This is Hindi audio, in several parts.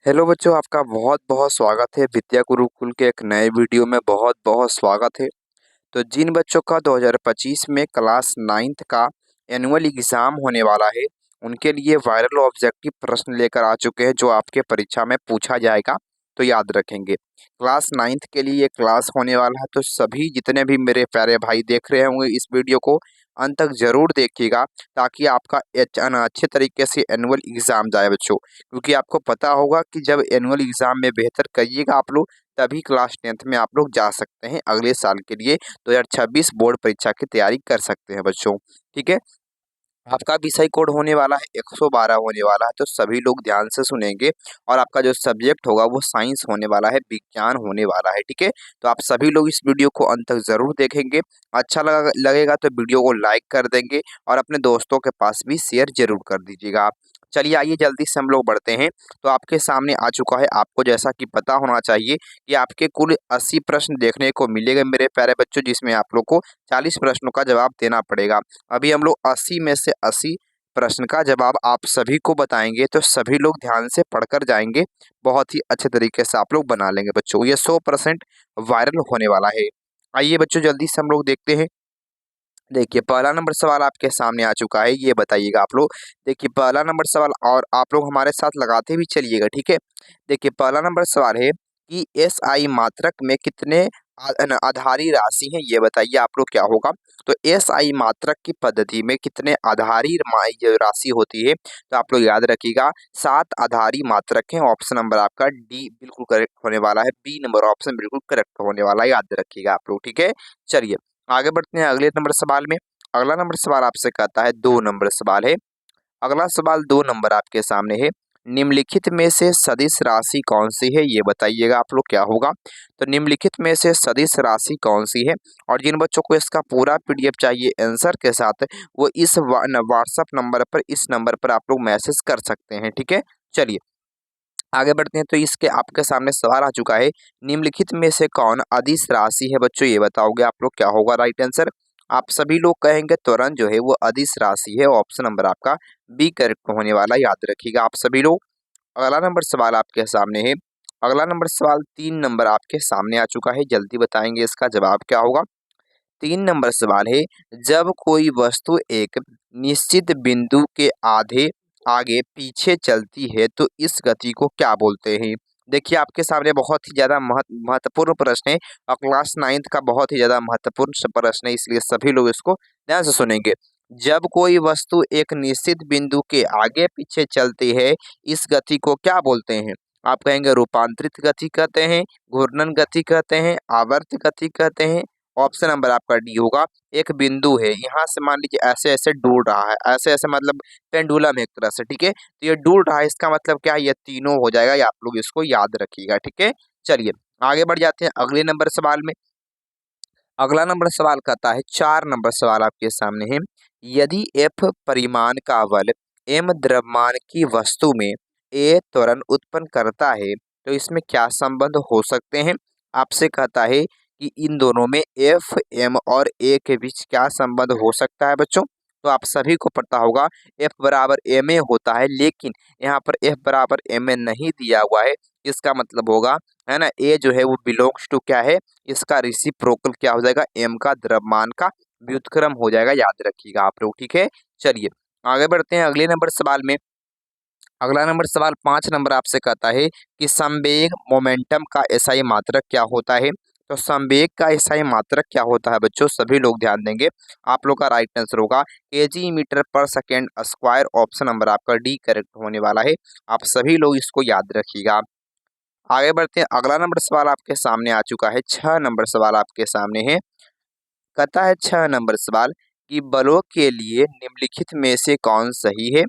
हेलो बच्चों, आपका बहुत बहुत स्वागत है विद्या गुरुकुल के एक नए वीडियो में। बहुत बहुत स्वागत है। तो जिन बच्चों का 2025 में क्लास 9th का एनुअल एग्ज़ाम होने वाला है, उनके लिए वायरल ऑब्जेक्टिव प्रश्न लेकर आ चुके हैं जो आपके परीक्षा में पूछा जाएगा। तो याद रखेंगे, क्लास 9th के लिए ये क्लास होने वाला है। तो सभी जितने भी मेरे प्यारे भाई देख रहे होंगे इस वीडियो को अंत तक ज़रूर देखिएगा, ताकि आपका अच्छे तरीके से एनुअल एग्ज़ाम जाए बच्चों। क्योंकि आपको पता होगा कि जब एनुअल एग्ज़ाम में बेहतर करिएगा आप लोग, तभी क्लास 10th में आप लोग जा सकते हैं अगले साल के लिए 2026 बोर्ड परीक्षा की तैयारी कर सकते हैं बच्चों। ठीक है, आपका विषय कोड होने वाला है 112 होने वाला है। तो सभी लोग ध्यान से सुनेंगे। और आपका जो सब्जेक्ट होगा वो साइंस होने वाला है, विज्ञान होने वाला है। ठीक है, तो आप सभी लोग इस वीडियो को अंत तक जरूर देखेंगे। अच्छा लगेगा तो वीडियो को लाइक कर देंगे और अपने दोस्तों के पास भी शेयर जरूर कर दीजिएगा। चलिए आइए जल्दी से हम लोग बढ़ते हैं। तो आपके सामने आ चुका है, आपको जैसा कि पता होना चाहिए कि आपके कुल 80 प्रश्न देखने को मिलेंगे मेरे प्यारे बच्चों, जिसमें आप लोग को 40 प्रश्नों का जवाब देना पड़ेगा। अभी हम लोग 80 में से 80 प्रश्न का जवाब आप सभी को बताएंगे। तो सभी लोग ध्यान से पढ़कर जाएंगे, बहुत ही अच्छे तरीके से आप लोग बना लेंगे बच्चों। ये 100% वायरल होने वाला है। आइए बच्चों जल्दी से हम लोग देखते हैं। देखिए पहला नंबर सवाल आपके सामने आ चुका है, ये बताइएगा आप लोग। देखिए पहला नंबर सवाल, और आप लोग हमारे साथ लगाते भी चलिएगा। ठीक है, देखिए पहला नंबर सवाल है कि एसआई मात्रक में कितने आधारी राशि हैं, ये बताइए आप लोग क्या होगा। तो एसआई मात्रक की पद्धति में कितने आधारी ये राशि होती है, तो आप लोग याद रखिएगा 7 आधारी मात्रक हैं। ऑप्शन नंबर आपका डी बिल्कुल करेक्ट होने वाला है, बी नंबर ऑप्शन बिल्कुल करेक्ट होने वाला है, याद रखिएगा आप लोग। ठीक है, चलिए आगे बढ़ते हैं अगले नंबर सवाल में। अगला नंबर सवाल आपसे कहता है, 2 नंबर सवाल है। अगला सवाल 2 नंबर आपके सामने है। निम्नलिखित में से सदिश राशि कौन सी है, ये बताइएगा आप लोग क्या होगा। तो निम्नलिखित में से सदिश राशि कौन सी है। और जिन बच्चों को इसका पूरा पीडीएफ चाहिए आंसर के साथ, वो इस व्हाट्सएप नंबर पर, इस नंबर पर आप लोग मैसेज कर सकते हैं। ठीक है, चलिए आगे बढ़ते हैं। तो इसके आपके सामने सवाल आ चुका है, निम्नलिखित में से कौन अदिश राशि है बच्चों, ये बताओगे आप लोग क्या होगा राइट आंसर। आप सभी लोग कहेंगे त्वरण जो है वो अदिश राशि है। ऑप्शन नंबर आपका बी करेक्ट होने वाला, याद रखिएगा आप सभी लोग। अगला नंबर सवाल आपके सामने है। अगला नंबर सवाल 3 नंबर आपके सामने आ चुका है, जल्दी बताएंगे इसका जवाब क्या होगा। 3 नंबर सवाल है, जब कोई वस्तु एक निश्चित बिंदु के आधे आगे पीछे चलती है तो इस गति को क्या बोलते हैं। देखिए आपके सामने बहुत ही ज़्यादा महत्वपूर्ण प्रश्न है, और क्लास 9th का बहुत ही ज़्यादा महत्वपूर्ण प्रश्न है, इसलिए सभी लोग इसको ध्यान से सुनेंगे। जब कोई वस्तु एक निश्चित बिंदु के आगे पीछे चलती है, इस गति को क्या बोलते हैं। आप कहेंगे रूपांतरित गति कहते हैं, घूर्णन गति कहते हैं, आवर्त गति कहते हैं। ऑप्शन नंबर आपका डी होगा। एक बिंदु है, यहाँ से मान लीजिए ऐसे ऐसे डूल रहा है, ऐसे ऐसे मतलब पेंडुलम है एक तरह से। ठीक है, तो ये डूल रहा है, इसका मतलब क्या है, ये तीनों हो जाएगा। ये आप लोग इसको याद रखिएगा। ठीक है, चलिए आगे बढ़ जाते हैं अगले नंबर सवाल में। अगला नंबर सवाल कहता है, 4 नंबर सवाल आपके सामने है। यदि एफ परिमाण का बल एम द्रव्यमान की वस्तु में ए त्वरण उत्पन्न करता है, तो इसमें क्या संबंध हो सकते हैं। आपसे कहता है कि इन दोनों में एफ एम और ए के बीच क्या संबंध हो सकता है बच्चों। तो आप सभी को पता होगा एफ बराबर एम ए होता है, लेकिन यहाँ पर एफ बराबर एम ए नहीं दिया हुआ है। इसका मतलब होगा, है ना, ए जो है वो बिलोंग्स टू क्या है, इसका रेसिप्रोकल क्या हो जाएगा, एम का द्रव्यमान का व्युत्क्रम हो जाएगा, याद रखिएगा आप लोग। ठीक है, चलिए आगे बढ़ते हैं अगले नंबर सवाल में। अगला नंबर सवाल 5 नंबर आपसे कहता है कि संवेग मोमेंटम का एसआई मात्रक क्या होता है। तो संवेग का एसआई मात्रक क्या होता है बच्चों, सभी लोग ध्यान देंगे। आप लोग का राइट आंसर होगा केजी मीटर पर सेकेंड स्क्वायर। ऑप्शन नंबर आपका डी करेक्ट होने वाला है, आप सभी लोग इसको याद रखिएगा। आगे बढ़ते हैं अगला नंबर सवाल आपके सामने आ चुका है, 6 नंबर सवाल आपके सामने है। कहता है 6 नंबर सवाल कि बलों के लिए निम्नलिखित में से कौन सही है।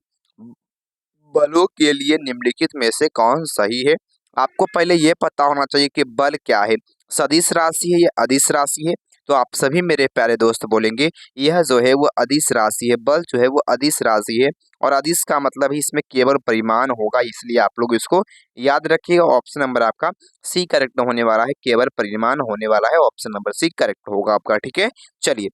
बलों के लिए निम्नलिखित में से कौन सही है। आपको पहले ये पता होना चाहिए कि बल क्या है, सदिश राशि है या अदिश राशि है। तो आप सभी मेरे प्यारे दोस्त बोलेंगे यह जो है वो अदिश राशि है, बल जो है वो अदिश राशि है। और अदिश का मतलब ही इसमें केवल परिमाण होगा, इसलिए आप लोग इसको याद रखिएगा। ऑप्शन नंबर आपका सी करेक्ट होने वाला है, केवल परिमाण होने वाला है। ऑप्शन नंबर सी करेक्ट होगा आपका। ठीक है, चलिए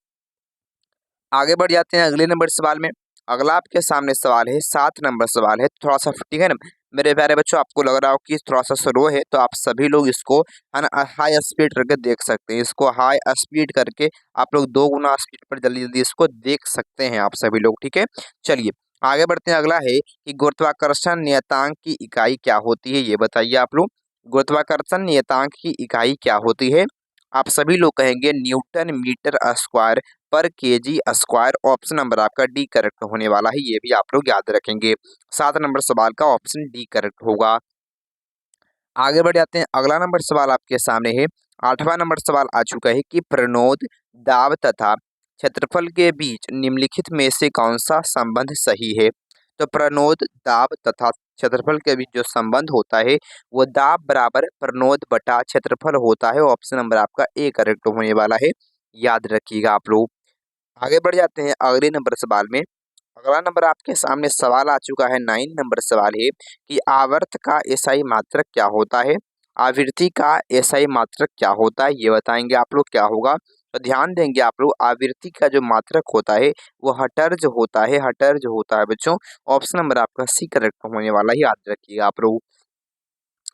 आगे बढ़ जाते हैं अगले नंबर सवाल में। अगला आपके सामने सवाल है, 7 नंबर सवाल है। थोड़ा सा ठीक है ना, मेरे प्यारे बच्चों आपको लग रहा हो कि थोड़ा सा स्लो है तो आप सभी लोग इसको है ना हाई स्पीड करके देख सकते हैं। इसको हाई स्पीड करके आप लोग 2 गुना स्पीड पर जल्दी जल्दी इसको देख सकते हैं आप सभी लोग, ठीक है। चलिए आगे बढ़ते हैं। अगला है कि गुरुत्वाकर्षण नियतांक की इकाई क्या होती है, ये बताइए आप लोग। गुरुत्वाकर्षण नियतांक की इकाई क्या होती है? आप सभी लोग कहेंगे न्यूटन मीटर स्क्वायर पर केजी स्क्वायर। ऑप्शन नंबर आपका डी करेक्ट होने वाला है, ये भी आप लोग याद रखेंगे। 7 नंबर सवाल का ऑप्शन डी करेक्ट होगा। आगे बढ़ जाते हैं। अगला नंबर सवाल आपके सामने है। 8वां नंबर सवाल आ चुका है कि प्रणोद दाब तथा क्षेत्रफल के बीच निम्नलिखित में से कौन सा संबंध सही है? तो प्रणोद दाब तथा क्षेत्रफल के बीच जो संबंध होता है वो दाब बराबर प्रणोद बटा क्षेत्रफल होता है। ऑप्शन नंबर आपका ए करेक्ट होने वाला है, याद रखिएगा आप लोग। आगे बढ़ जाते हैं अगले नंबर सवाल में। अगला नंबर आपके सामने सवाल आ चुका है। 9 नंबर सवाल है कि आवर्त का एसआई मात्रक क्या होता है? आवृत्ति का एसआई मात्रक क्या होता है, ये बताएंगे आप लोग क्या होगा। तो ध्यान देंगे आप लोग, आवृत्ति का जो मात्रक होता है वो हर्ट्ज होता है, हर्ट्ज होता है बच्चों। ऑप्शन नंबर आपका सी करेक्ट होने वाला है, याद रखिएगा आप लोग।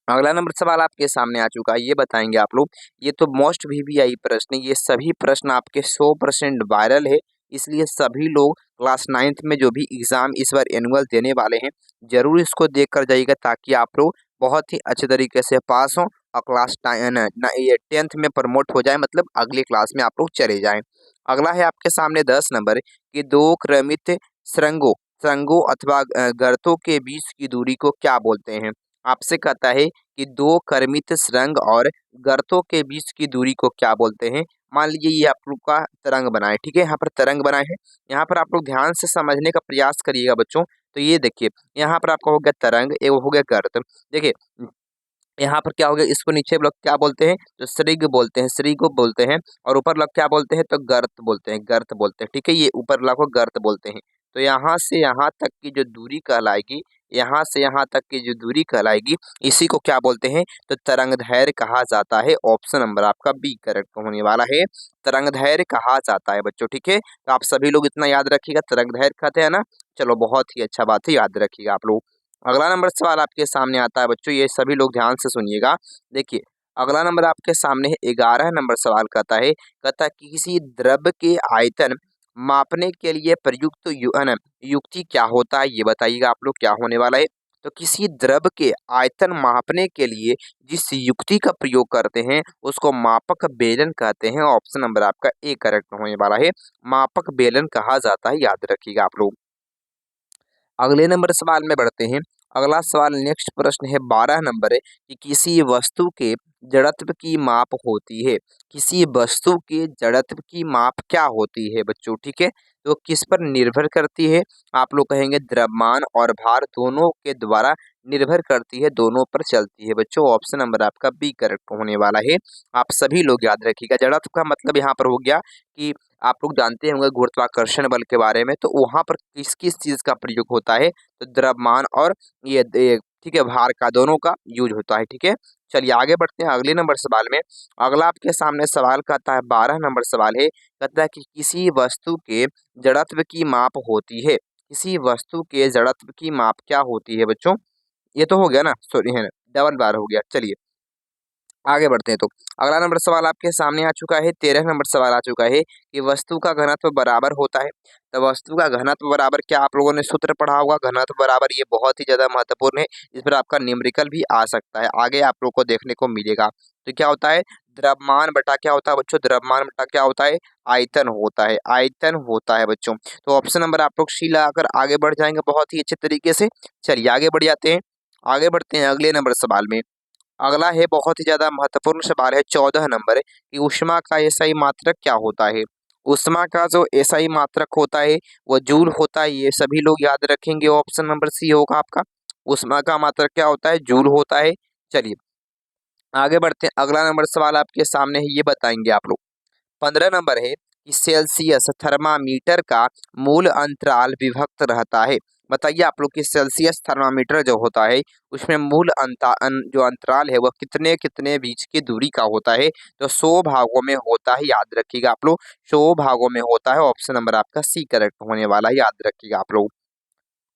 अगला नंबर सवाल आपके सामने आ चुका है, ये बताएंगे आप लोग। ये तो मोस्ट वीवीआई प्रश्न है, ये सभी प्रश्न आपके 100% वायरल है। इसलिए सभी लोग क्लास 9th में जो भी एग्जाम इस बार एनुअल देने वाले हैं जरूर इसको देख कर जाइएगा, ताकि आप लोग बहुत ही अच्छे तरीके से पास हों और क्लास 10th में प्रमोट हो जाए, मतलब अगली क्लास में आप लोग चले जाएं। अगला है आपके सामने 10 नंबर कि दो क्रमित सुरंगों सुरंगों अथवा गर्तों के बीच की दूरी को क्या बोलते हैं? आपसे कहता है कि दो क्रमित सुरंग और गर्तों के बीच की दूरी को क्या बोलते हैं। मान लीजिए ये आप लोग का तरंग बना है, ठीक है, यहाँ पर तरंग बना है। यहाँ पर आप लोग ध्यान से समझने का प्रयास करिएगा बच्चों। तो ये देखिए यहाँ पर आपका हो गया तरंग, एक हो गया गर्त। देखिए यहाँ पर क्या हो गया, इसको नीचे लोग क्या बोलते हैं, तो श्रिग बोलते हैं, श्रिग बोलते हैं। और ऊपर लोग क्या बोलते हैं, तो गर्त बोलते हैं, गर्त बोलते हैं, ठीक है। ये ऊपर लोग को गर्त बोलते हैं। तो यहाँ से यहाँ तक की जो दूरी कहलाएगी, यहाँ से यहाँ तक की जो दूरी कहलाएगी, इसी को क्या बोलते हैं, तो तरंगदैर्घ्य कहा जाता है। ऑप्शन नंबर आपका बी करेक्ट होने वाला है, तरंगदैर्घ्य कहा जाता है बच्चों, ठीक है। तो आप सभी लोग इतना याद रखिएगा, तरंगदैर्घ्य कहते हैं ना। चलो बहुत ही अच्छा बात है, याद रखिएगा आप लोग। अगला नंबर सवाल आपके सामने आता है बच्चों, ये सभी लोग ध्यान से सुनिएगा। देखिए अगला नंबर आपके सामने है। 11 नंबर सवाल कहता है कि किसी द्रव्य के आयतन मापने के लिए प्रयुक्त युक्ति क्या होता है, ये बताइएगा आप लोग क्या होने वाला है। तो किसी द्रव्य के आयतन मापने के लिए जिस युक्ति का प्रयोग करते हैं उसको मापक बेलन कहते हैं। ऑप्शन नंबर आपका ए करेक्ट होने वाला है, मापक बेलन कहा जाता है, याद रखिएगा आप लोग। अगले नंबर सवाल में बढ़ते हैं। अगला सवाल नेक्स्ट प्रश्न है 12 नंबर है कि किसी वस्तु के जड़त्व की माप होती है। किसी वस्तु के जड़त्व की माप क्या होती है बच्चों, ठीक है। तो किस पर निर्भर करती है? आप लोग कहेंगे द्रव्यमान और भार दोनों के द्वारा निर्भर करती है, दोनों पर चलती है बच्चों। ऑप्शन नंबर आपका बी करेक्ट होने वाला है। आप सभी लोग याद रखिएगा, जड़त्व का मतलब यहाँ पर हो गया कि आप लोग जानते होंगे गुरुत्वाकर्षण बल के बारे में, तो वहां पर किस किस चीज का प्रयोग होता है, तो द्रव्यमान और ये ठीक है भार का दोनों का यूज होता है, ठीक है। चलिए आगे बढ़ते हैं अगले नंबर सवाल में। अगला आपके सामने सवाल कहता है 12 नंबर सवाल है, कहता है कि किसी वस्तु के जड़त्व की माप होती है। किसी वस्तु के जड़त्व की माप क्या होती है बच्चों? ये तो हो गया ना, सॉरी है ना, डबल बार हो गया। चलिए आगे बढ़ते हैं। तो अगला नंबर सवाल आपके सामने आ चुका है। 13 नंबर सवाल आ चुका है कि वस्तु का घनत्व बराबर होता है। तो वस्तु का घनत्व बराबर क्या आप लोगों ने सूत्र पढ़ा होगा, घनत्व बराबर, ये बहुत ही ज्यादा महत्वपूर्ण है। इस पर आपका न्यूमेरिकल भी आ सकता है, आगे आप लोग को देखने को मिलेगा। तो क्या होता है, द्रव्यमान बटा क्या होता है बच्चों, द्रव्यमान बटा क्या होता है, आयतन होता है, आयतन होता है बच्चों। तो ऑप्शन नंबर आप लोग सी लगाकर आगे बढ़ जाएंगे बहुत ही अच्छे तरीके से। चलिए आगे बढ़ जाते हैं। आगे बढ़ते हैं अगले नंबर सवाल में। अगला है बहुत ही ज्यादा महत्वपूर्ण सवाल है 14 नंबर कि ऊष्मा का एसआई मात्रक क्या होता है। ऊष्मा का जो एसआई मात्रक होता है वो जूल होता है, ये सभी लोग याद रखेंगे। ऑप्शन नंबर सी होगा आपका, ऊष्मा का मात्रक क्या होता है, जूल होता है। चलिए आगे बढ़ते हैं। अगला नंबर सवाल आपके सामने है, ये बताएंगे आप लोग। 15 नंबर है कि सेल्सियस थर्मामीटर का मूल अंतराल विभक्त रहता है। बताइए आप लोग कि सेल्सियस थर्मामीटर जो होता है उसमें मूल जो अंतराल है वह कितने कितने बीच की दूरी का होता है। तो 100 भागों में होता है, याद रखिएगा आप लोग, 100 भागों में होता है। ऑप्शन नंबर आपका सी करेक्ट होने वाला है, याद रखिएगा आप लोग।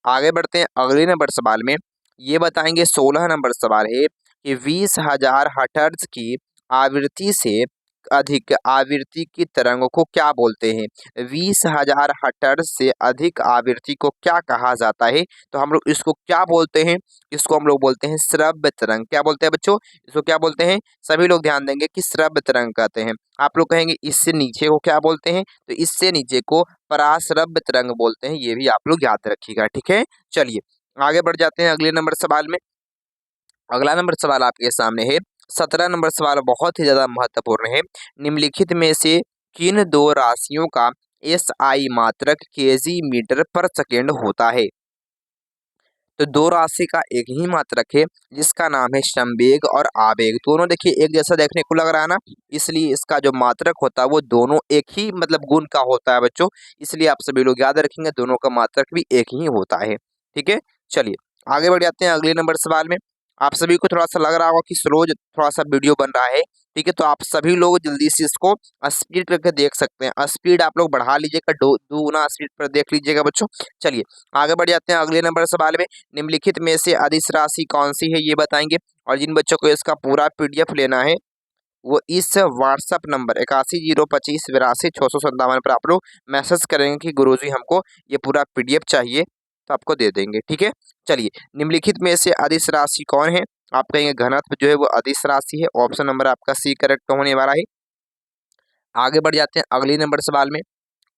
आगे बढ़ते हैं अगले नंबर सवाल में। ये बताएंगे 16 नंबर सवाल है कि 20,000 हर्ट्ज की आवृत्ति से अधिक आवृत्ति की तरंगों को क्या बोलते हैं। 20,000 हर्ट्ज से अधिक आवृत्ति को क्या कहा जाता है। तो हम लोग इसको क्या बोलते हैं, इसको हम लोग बोलते हैं श्रव्य तरंग। क्या बोलते हैं बच्चों, इसको क्या बोलते हैं, सभी लोग ध्यान देंगे कि श्रव्य तरंग कहते हैं। आप लोग कहेंगे इससे नीचे को क्या बोलते हैं, तो इससे नीचे को पराश्रव्य तरंग बोलते हैं। ये भी आप लोग याद रखिएगा, ठीक है। चलिए आगे बढ़ जाते हैं अगले नंबर सवाल में। अगला नंबर सवाल आपके सामने है 17 नंबर सवाल, बहुत ही ज्यादा महत्वपूर्ण है। निम्नलिखित में से किन दो राशियों का SI मात्रक केजी मीटर पर सेकेंड होता है। तो दो राशि का एक ही मात्रक है जिसका नाम है संवेग और आवेग। दोनों देखिए एक जैसा देखने को लग रहा है ना, इसलिए इसका जो मात्रक होता है वो दोनों एक ही मतलब गुण का होता है बच्चों। इसलिए आप सभी लोग याद रखेंगे दोनों का मात्रक भी एक ही होता है, ठीक है। चलिए आगे बढ़ जाते हैं अगले नंबर सवाल में। आप सभी को थोड़ा सा लग रहा होगा कि स्लो थोड़ा सा वीडियो बन रहा है, ठीक है। तो आप सभी लोग जल्दी से इसको स्पीड करके देख सकते हैं। स्पीड आप लोग बढ़ा लीजिएगा, दूना स्पीड पर देख लीजिएगा बच्चों। चलिए आगे बढ़ जाते हैं अगले नंबर सवाल में। निम्नलिखित में से अदिश राशि कौन सी है ये बताएंगे। और जिन बच्चों को इसका पूरा PDF लेना है वो इस व्हाट्सअप नंबर 8102258257 पर आप लोग मैसेज करेंगे कि गुरुजी हमको ये पूरा PDF चाहिए, तो आपको दे देंगे, ठीक है। चलिए निम्नलिखित में से अदिश राशि कौन है। आप कहेंगे घनत्व जो है वो अदिश राशि है। ऑप्शन नंबर आपका C करेक्ट होने वाला है। आगे बढ़ जाते हैं अगले नंबर सवाल में।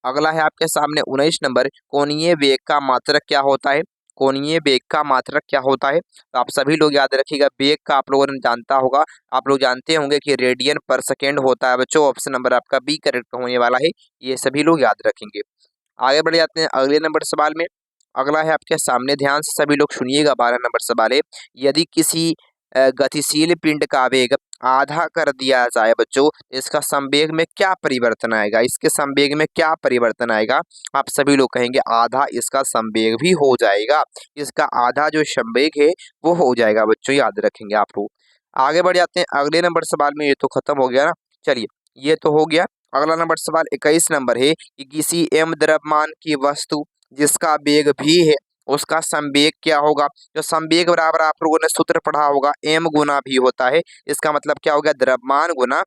अगला है आपके सामने 19 नंबर, कोणीय वेग का मात्रक क्या होता है। कोणीय वेग का मात्रक क्या होता है, तो आप सभी लोग याद रखिएगा। वेग का आप लोगों ने जानता होगा, आप लोग जानते होंगे कि रेडियन पर सेकेंड होता है बच्चों। ऑप्शन नंबर आपका B करेक्ट होने वाला है, ये सभी लोग याद रखेंगे। आगे बढ़ जाते हैं अगले नंबर सवाल में। अगला है आपके सामने, ध्यान से सभी लोग सुनिएगा। 12 नंबर सवाल है, यदि किसी गतिशील पिंड का वेग आधा कर दिया जाए बच्चों, इसका संवेग में क्या परिवर्तन आएगा। इसके संवेग में क्या परिवर्तन आएगा। आप सभी लोग कहेंगे आधा इसका संवेग भी हो जाएगा। इसका आधा जो संवेग है वो हो जाएगा बच्चों, याद रखेंगे आप लोग। आगे बढ़ जाते हैं अगले नंबर सवाल में। ये तो खत्म हो गया ना, चलिए ये तो हो गया। अगला नंबर सवाल 21 नंबर है कि किसी m द्रव्यमान की वस्तु जिसका वेग भी है उसका संवेग क्या होगा। जो संवेग बराबर आप लोगों ने सूत्र पढ़ा होगा m गुना भी होता है। इसका मतलब क्या हो गया, द्रव्यमान गुना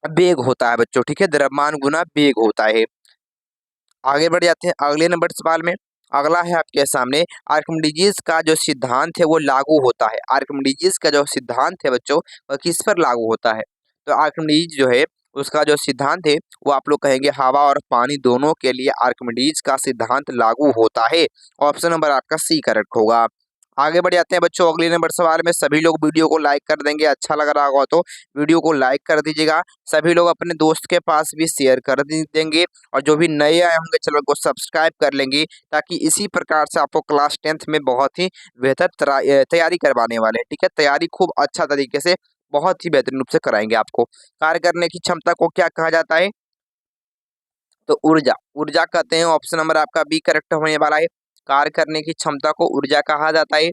वेग होता है बच्चों, ठीक है। द्रव्यमान गुना वेग होता है। आगे बढ़ जाते हैं अगले नंबर सवाल में। अगला है आपके सामने, आर्किमिडीज का जो सिद्धांत है वो लागू होता है। आर्किमिडीज का जो सिद्धांत है बच्चों वह किस पर लागू होता है। तो आर्किमिडीज जो है उसका जो सिद्धांत है वो आप लोग कहेंगे हवा और पानी दोनों के लिए आर्किमिडीज का सिद्धांत लागू होता है। ऑप्शन नंबर आपका C करेक्ट होगा। आगे बढ़ जाते हैं बच्चों अगले नंबर सवाल में। सभी लोग वीडियो को लाइक कर देंगे, अच्छा लग रहा होगा तो वीडियो को लाइक कर दीजिएगा। सभी लोग अपने दोस्त के पास भी शेयर कर देंगे और जो भी नए आए होंगे चैनल को सब्सक्राइब कर लेंगे, ताकि इसी प्रकार से आपको क्लास 10th में बहुत ही बेहतर तैयारी करवाने वाले हैं, ठीक है। तैयारी खूब अच्छा तरीके से बहुत ही बेहतरीन रूप से कराएंगे आपको। कार्य करने की क्षमता को क्या कहा जाता है, तो ऊर्जा, ऊर्जा कहते हैं। ऑप्शन नंबर आपका B करेक्ट होने वाला है। कार्य करने की क्षमता को ऊर्जा कहा जाता है।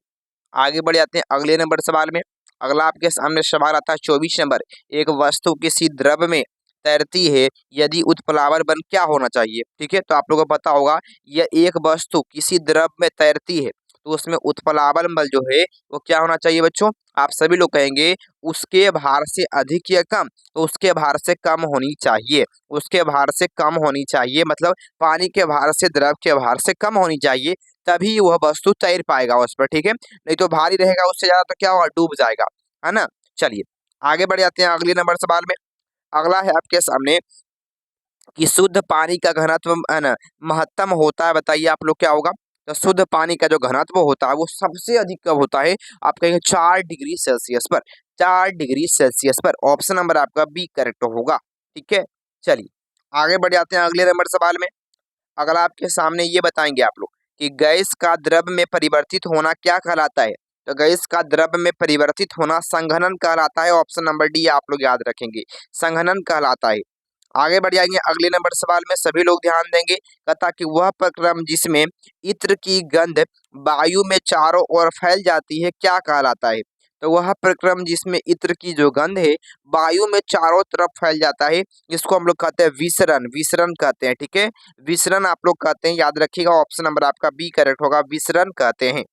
आगे बढ़ जाते हैं अगले नंबर सवाल में। अगला आपके सामने सवाल आता है 24 नंबर, एक वस्तु किसी द्रव में तैरती है, यदि उत्प्लावन बल क्या होना चाहिए, ठीक है। तो आप लोगों को पता होगा यह एक वस्तु किसी द्रव में तैरती है तो उसमें उत्प्लावन बल जो है वो क्या होना चाहिए बच्चों। आप सभी लोग कहेंगे उसके भार से अधिक या कम, तो उसके भार से कम होनी चाहिए। उसके भार से कम होनी चाहिए मतलब पानी के भार से द्रव के भार से कम होनी चाहिए, तभी वह वस्तु तैर पाएगा उस पर, ठीक है। नहीं तो भारी रहेगा उससे ज्यादा तो क्या होगा, डूब जाएगा, है ना। चलिए आगे बढ़ जाते हैं अगले नंबर सवाल में। अगला है आपके सामने कि शुद्ध पानी का घनत्व है ना महत्तम होता है, बताइए आप लोग क्या होगा। तो शुद्ध पानी का जो घनत्व होता है वो सबसे अधिक कब होता है, आप कहेंगे 4 डिग्री सेल्सियस पर। 4 डिग्री सेल्सियस पर। ऑप्शन नंबर आपका B करेक्ट होगा, ठीक है। चलिए आगे बढ़ जाते हैं अगले नंबर सवाल में। अगला आपके सामने ये बताएंगे आप लोग कि गैस का द्रव में परिवर्तित होना क्या कहलाता है। तो गैस का द्रव में परिवर्तित होना संघनन कहलाता है। ऑप्शन नंबर D आप लोग याद रखेंगे, संघनन कहलाता है। आगे बढ़ जाएंगे अगले नंबर सवाल में। सभी लोग ध्यान देंगे तथा कि वह प्रक्रम जिसमें इत्र की गंध वायु में चारों ओर फैल जाती है क्या कहलाता है। तो वह प्रक्रम जिसमें इत्र की जो गंध है वायु में चारों तरफ फैल जाता है, इसको हम लोग कहते हैं विसरण, विसरण कहते हैं, ठीक है। विसरण आप लोग कहते हैं, याद रखिएगा। ऑप्शन नंबर आपका B करेक्ट होगा, विसरण कहते हैं।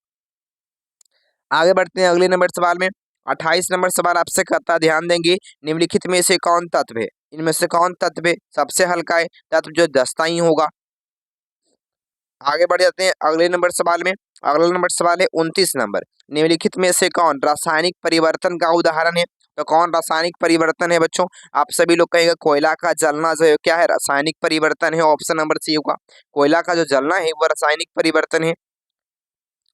आगे बढ़ते हैं अगले नंबर सवाल में। 28 नंबर सवाल आपसे कहता, ध्यान देंगे, निम्नलिखित में से कौन तत्व है, इनमें से कौन तत्व है सबसे हल्का है तत्व जो दस्ता ही होगा। आगे बढ़ जाते हैं अगले नंबर सवाल में। अगला नंबर सवाल है 29 नंबर, निम्नलिखित में से कौन रासायनिक परिवर्तन का उदाहरण है। तो कौन रासायनिक परिवर्तन है बच्चों, आप सभी लोग कहेंगे कोयला का जलना जो है क्या है, रासायनिक परिवर्तन है। ऑप्शन नंबर सी होगा, कोयला का जो जलना है वो रासायनिक परिवर्तन है।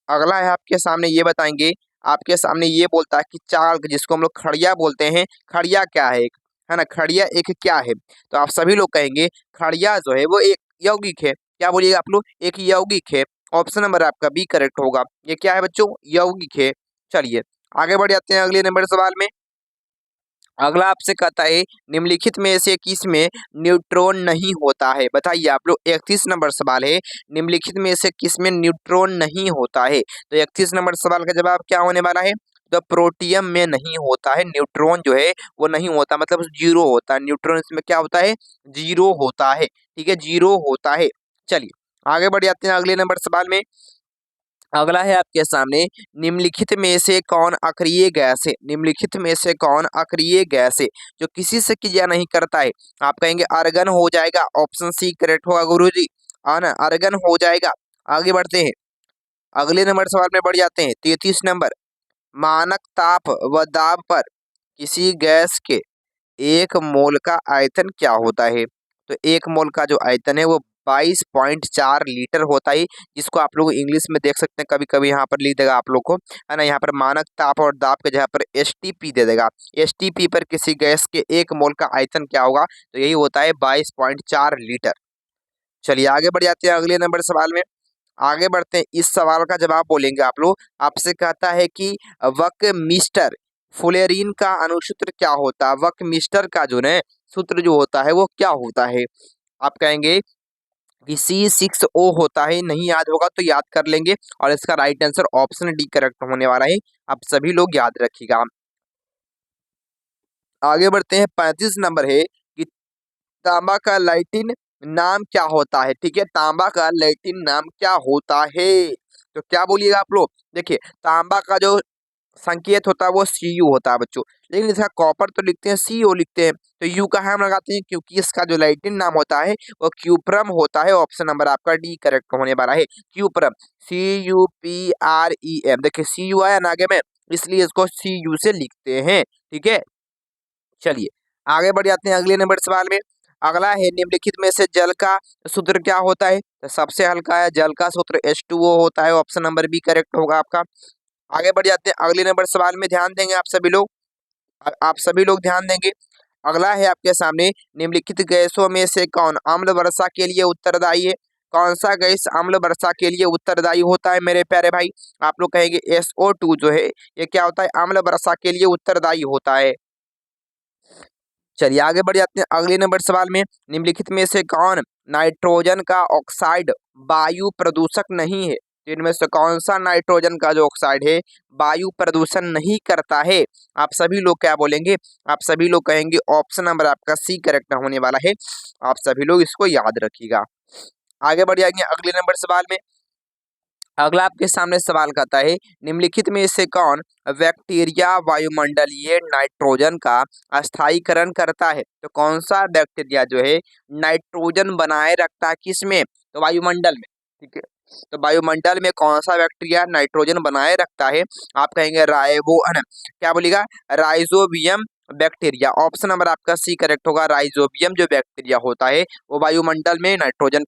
अगला है आपके सामने, ये बताएंगे, आपके सामने ये बोलता है कि चार्क जिसको हम लोग खड़िया बोलते हैं, खड़िया क्या है, एक है ना, खड़िया एक क्या है। तो आप सभी लोग कहेंगे खड़िया जो है वो एक यौगिक है। क्या बोलिएगा आप लोग, एक यौगिक है। ऑप्शन नंबर आपका बी करेक्ट होगा। ये क्या है बच्चों, यौगिक है। चलिए आगे बढ़ जाते हैं अगले नंबर सवाल में। अगला आपसे कहता है, निम्नलिखित में से किसमें न्यूट्रॉन नहीं होता है। बताइए आप लोग, 31 नंबर सवाल है, निम्नलिखित में से किसमें न्यूट्रॉन नहीं होता है। तो 31 नंबर सवाल का जवाब क्या होने वाला है, तो प्रोटियम में नहीं होता है न्यूट्रॉन जो है वो नहीं होता, मतलब जीरो होता है। न्यूट्रॉन इसमें क्या होता है, जीरो होता है। ठीक है, जीरो होता है। चलिए आगे बढ़ जाते हैं अगले नंबर सवाल में। अगला है आपके सामने, निम्नलिखित में से कौन अक्रिय गैस है। निम्नलिखित में से कौन अक्रिय गैस है जो किसी से क्रिया नहीं करता है। आप कहेंगे अर्गन हो जाएगा, ऑप्शन सी करेक्ट होगा गुरुजी, है ना, अर्गन हो जाएगा। आगे बढ़ते हैं अगले नंबर सवाल में बढ़ जाते हैं। 33 नंबर, मानक ताप व दाब पर किसी गैस के 1 मोल का आयतन क्या होता है। तो 1 मोल का जो आयतन है वो 22.4 लीटर होता है, जिसको आप लोग इंग्लिश में देख सकते हैं, कभी कभी यहाँ पर लिख देगा आप लोग को, है ना, यहाँ पर मानक ताप और दाब के जगह पर एसटीपी दे देगा। एसटीपी पर किसी गैस के 1 मोल का आयतन क्या होगा, तो यही होता है 22.4 लीटर। चलिए आगे बढ़ जाते हैं अगले नंबर सवाल में। आगे बढ़ते हैं, इस सवाल का जवाब बोलेंगे आप लोग। आपसे कहता है कि वक मिस्टर फुलेरिन का अनुसूत्र क्या होता है। वक मिस्टर का जो है सूत्र जो होता है वो क्या होता है। आप कहेंगे कि C6O होता है, नहीं याद होगा तो याद कर लेंगे, और इसका right answer option D correct होने वाला है। आप सभी लोग याद रखिएगा। आगे बढ़ते हैं 35 नंबर है कि तांबा का लैटिन नाम क्या होता है। ठीक है, तांबा का लैटिन नाम क्या होता है, तो क्या बोलिएगा आप लोग। देखिए तांबा का जो संकेत होता है वो Cu होता है बच्चों, लेकिन इसका कॉपर तो लिखते हैं CO लिखते हैं, तो यू का हम लगाते हैं क्योंकि इसका जो लैटिन नाम होता है वो क्यूप्रम होता है। ऑप्शन नंबर आपका डी करेक्ट होने वाला है, क्यूप्रम, CUPREM। देखिए CU आया ना आगे में, इसलिए इसको CU से लिखते हैं। ठीक है, चलिए आगे बढ़ जाते हैं अगले नंबर सवाल में। अगला है, निम्नलिखित में से जल का सूत्र क्या होता है। तो सबसे हल्का है जल का सूत्र H2O होता है। ऑप्शन नंबर बी करेक्ट होगा आपका। आगे बढ़ जाते हैं अगले नंबर सवाल में, ध्यान देंगे आप सभी लोग, आप सभी लोग ध्यान देंगे। अगला है आपके सामने, निम्नलिखित गैसों में से कौन अम्ल वर्षा के लिए उत्तरदायी है। कौन सा गैस अम्ल वर्षा के लिए उत्तरदायी होता है मेरे प्यारे भाई। आप लोग कहेंगे SO2 जो है ये क्या होता है, अम्ल वर्षा के लिए उत्तरदायी होता है। चलिए आगे बढ़ जाते हैं अगले नंबर सवाल में। निम्नलिखित में से कौन नाइट्रोजन का ऑक्साइड वायु प्रदूषक नहीं है। तो इनमें से कौन सा नाइट्रोजन का जो ऑक्साइड है वायु प्रदूषण नहीं करता है। आप सभी लोग क्या बोलेंगे, आप सभी लोग कहेंगे ऑप्शन नंबर आपका सी करेक्ट होने वाला है। आप सभी लोग इसको याद रखिएगा। आगे बढ़ जाएंगे अगले नंबर सवाल में। अगला आपके सामने सवाल कहता है, निम्नलिखित में से कौन बैक्टीरिया वायुमंडलीय नाइट्रोजन का स्थायीकरण करता है। तो कौन सा बैक्टीरिया जो है नाइट्रोजन बनाए रखता है, किसमें, तो वायुमंडल में। ठीक है, तो वायुमंडल में कौन सा बैक्टीरिया नाइट्रोजन बनाए रखता है। आप कहेंगे क्या बोलिएगा, राइजोबियम बैक्टीरिया। ऑप्शन नंबर आपका सी करेक्ट होगा, राइजोबियम जो बैक्टीरिया होता है वो वायुमंडल में नाइट्रोजन